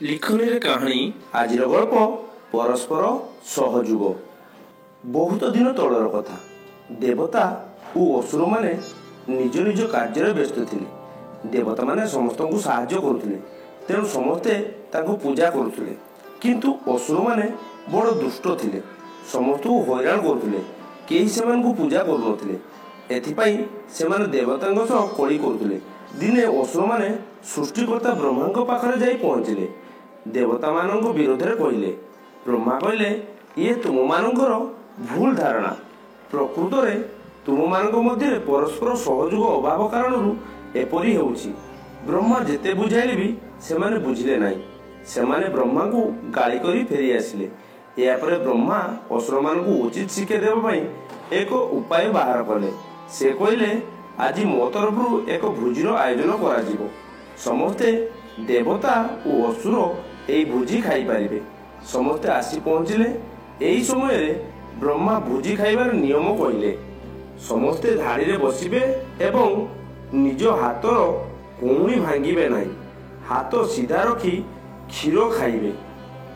लिखनी कहानी आज गल्प परस्पर सहयोग। बहुत दिन तलर कथा। देवता और असुर माने निज निज कार्य व्यस्त थे। देवता माने समस्त को साहाय्य करुले, तेणु समस्ते तांको पूजा करुले। किंतु असुर माने बड़ दुष्ट थे, समस्त को हैरान करुले। केही सेमानकु पूजा करुनथिले, एथिपाई सेमाने देवतांक सह कଳି करुले। दिने असुर माने सृष्टिकर्ता ब्रह्मांक पाखरे जाई पहुंचिले। देवता मानक विरोध में कहले। ब्रह्मा कहले, ये तुम मानकर भूल धारणा। प्रकृत में तुम मानक मध्य परस्पर सहयोग अभाव कारण एपरी होउछि। ब्रह्मा जेते बुझाइले भी सेमाने बुझिले नाही। सेमाने ब्रह्मा को गाली करी फेरी आसिले। या परे ब्रह्मा असुर मानक उचित शिक्षा देवा पई एक उपाय बाहर कले। से कहले, आज मो तरफ एक भोजीर आयोजन करा जिवो। समस्ते देवता और असुर एई भोजी खाई पारिबे। समस्ते आसी पहुंचिले। एई समय रे ब्रह्मा भोजी खाइबार नियम कहले। समस्ते धाड़ी रे बसिबे एवं निज हाथर कोणी भांगिबे नाही। हाथ सीधा रखी क्षीर खाइबे।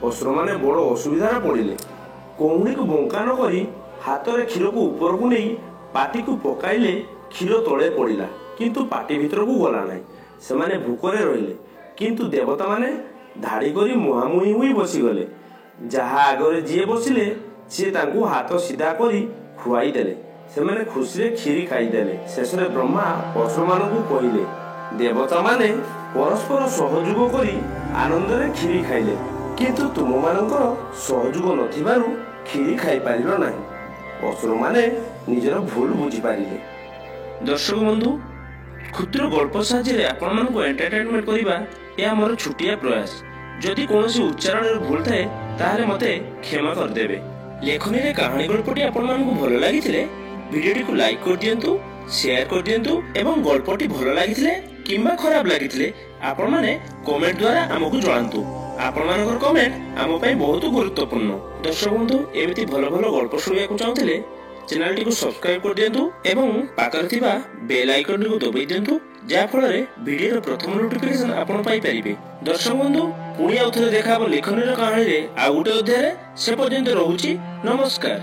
असुर माने बड़ असुविधा पड़िले। कोणी को बंका न करी हाथ रे क्षीर को ऊपर को नहीं पाटी को पकाइले क्षीर तले पड़िला, किंतु पाटी भीतर को गला नाही। सेमाने भूकरे रहिले। किंतु देवता माने धाड़ी करी मुहामुही हुई बसीगले। जहा आगरे जी बसिले सी तांकु हाथ सीधा करी खुआई देले। सेमाने खुशी क्षीरी खाईदेले। शेष में ब्रह्मा असुर मानकु कहिले, देवता माने परस्पर सहयोग करी आनंद रे क्षीरी खाइले, किंतु तुम मानकर सहयोग नथिबारु क्षीरी खाई पारिलो नाही। असुर माने निजर भूल बुझी पारिले। दर्शक बंधु, क्षुद्र गल्प साहाय्य आपण मानक एंटरटेनमेंट करिबा या मोर छुटिया प्रयास। जदि कोनोसी उच्चारण भूल थाए ताहले मते क्षमा कर देबे। लेखनी रे कहानी गल्पटी आपण मानक भलो लागिथिले वीडियोटी को लाइक कर दियंतु, शेयर कर दियंतु एवं गल्पटी भलो लागिथिले किंबा खराब लागिथिले आपण माने कमेंट द्वारा हमकु जणांतु। आपण मानकर कमेंट आम पई बहुत गुरुत्वपूर्ण। दर्शक बंधु, एमिति भलो भलो गल्प सुनिया को चाहथिले चैनल टी को सब्सक्राइब कर दियंतु एवं पाकर थिबा बेल आइकन को दबाई दियंतु, जा फल रे वीडियो प्रथम नोटिफिकेशन आपण पाई परिबे। दर्शक बंधु, पुणी आउथरे देखा लेखनी कहानी रे आ गुटे अध्याय। से पर्यंत रहुछि। नमस्कार।